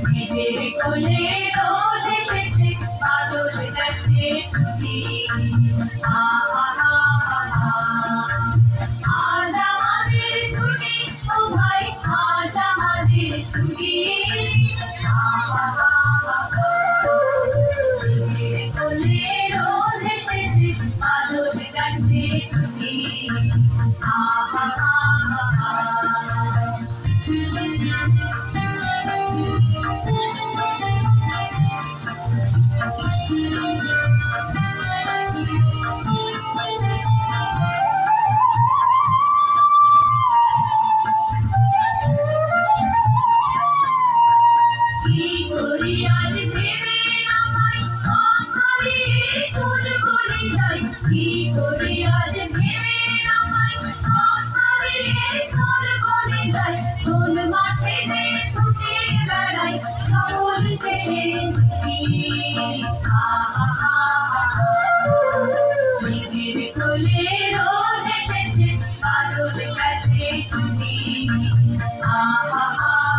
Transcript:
নিজের কোলে রোদ এসেছে, বাদল গেছে টুটি। আজ আমাদের ছুটি, ও ভাই আজ আমাদের ছুটি। নিজের কোলে রোদ এসেছে, বাদল গেছে টুটি। কি করি আজ ভেবে না পাই, ভাবি তোর বলে যাই। কি করি আজ ভেবে না পাই, ভাবি তোর বলে যাই। কোন মাঠে যে ছুটে বেড়াই, সকল ছেড়ে ছুটি। নিজের কোলে রোদ এসেছে, বাদল গেছে টুটি।